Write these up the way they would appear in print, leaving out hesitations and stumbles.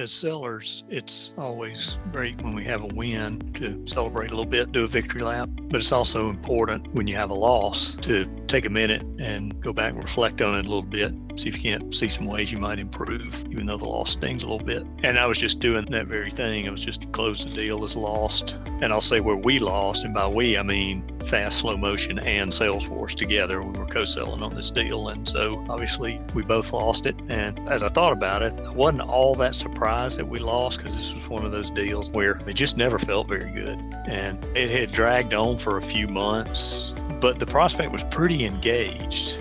as sellers, it's always great when we have a win to celebrate a little bit, do a victory lap. But it's also important when you have a loss to take a minute and go back and reflect on it a little bit, see if you can't see some ways you might improve, even though the loss stings a little bit. And I was just doing that very thing. I was just closed the deal as lost. And I'll say where we lost, and by we, I mean Fast, Slow Motion, and Salesforce together. We were co-selling on this deal. And so obviously we both lost it. And as I thought about it, I wasn't all that surprised that we lost, because this was one of those deals where it just never felt very good. And it had dragged on for a few months, but the prospect was pretty engaged.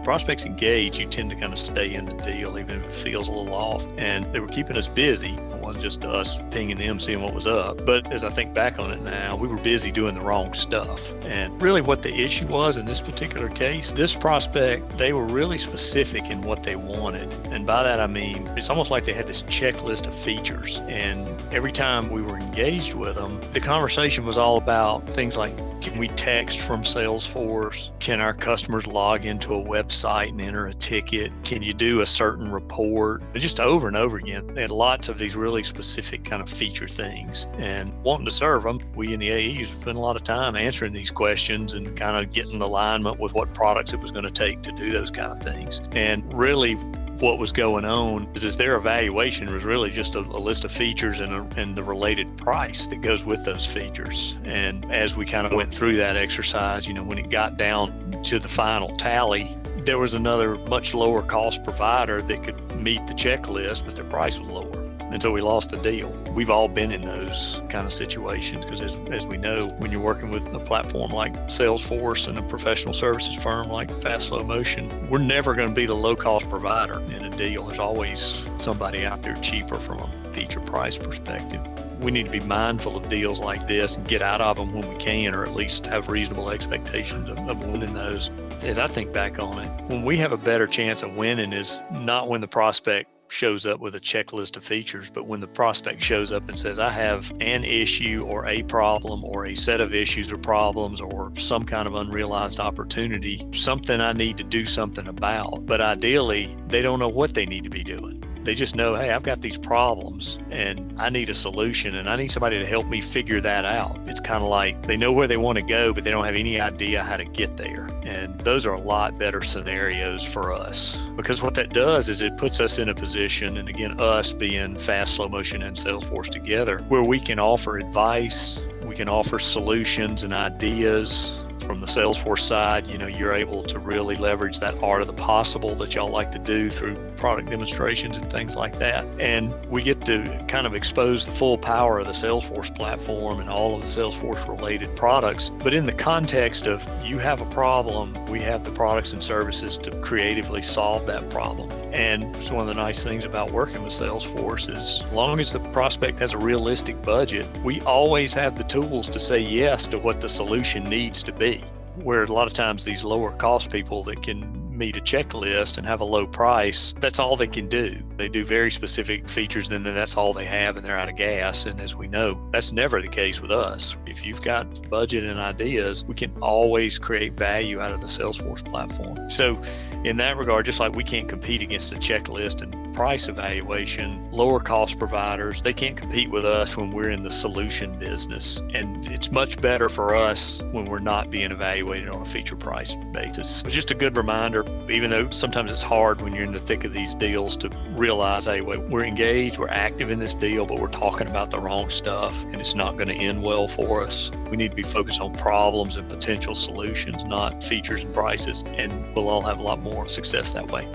Prospects engaged, you tend to kind of stay in the deal, even if it feels a little off. And they were keeping us busy. It wasn't just us pinging them, seeing what was up. But as I think back on it now, we were busy doing the wrong stuff. And really what the issue was in this particular case, this prospect, they were really specific in what they wanted. And by that, I mean, it's almost like they had this checklist of features. And every time we were engaged with them, the conversation was all about things like, can we text from Salesforce? Can our customers log into a website and enter a ticket? Can you do a certain report? And just over and over again, they had lots of these really specific kind of feature things. And wanting to serve them, we in the AEs spent a lot of time answering these questions and kind of getting alignment with what products it was going to take to do those kind of things. And really, what was going on is their evaluation was really just a list of features and the related price that goes with those features. And as we kind of went through that exercise, when it got down to the final tally, there was another much lower cost provider that could meet the checklist, but their price was lower. And so we lost the deal. We've all been in those kind of situations, because as we know, when you're working with a platform like Salesforce and a professional services firm like Fast, Slow Motion, we're never going to be the low-cost provider in a deal. There's always somebody out there cheaper from a feature price perspective. We need to be mindful of deals like this and get out of them when we can, or at least have reasonable expectations of winning those. As I think back on it, when we have a better chance of winning is not when the prospect shows up with a checklist of features, but when the prospect shows up and says, I have an issue or a problem or a set of issues or problems or some kind of unrealized opportunity, something I need to do something about. But ideally, they don't know what they need to be doing. They just know, hey, I've got these problems and I need a solution and I need somebody to help me figure that out. It's kind of like they know where they want to go, but they don't have any idea how to get there. And those are a lot better scenarios for us, because what that does is it puts us in a position, and again, us being Fast, Slow Motion, and Salesforce together, where we can offer advice, we can offer solutions and ideas. From the Salesforce side, you're able to really leverage that art of the possible that y'all like to do through product demonstrations and things like that. And we get to kind of expose the full power of the Salesforce platform and all of the Salesforce related products. But in the context of you have a problem, we have the products and services to creatively solve that problem. And it's one of the nice things about working with Salesforce is, as long as the prospect has a realistic budget, we always have the tools to say yes to what the solution needs to be. Where a lot of times these lower cost people that can meet a checklist and have a low price, that's all they can do. They do very specific features, and then that's all they have, and they're out of gas. And as we know, that's never the case with us. If you've got budget and ideas, we can always create value out of the Salesforce platform. So in that regard, just like we can't compete against a checklist and price evaluation, lower cost providers, they can't compete with us when we're in the solution business. And it's much better for us when we're not being evaluated on a feature price basis. It's just a good reminder, even though sometimes it's hard when you're in the thick of these deals to realize, hey, we're engaged, we're active in this deal, but we're talking about the wrong stuff and it's not going to end well for us. We need to be focused on problems and potential solutions, not features and prices, and we'll all have a lot more success that way.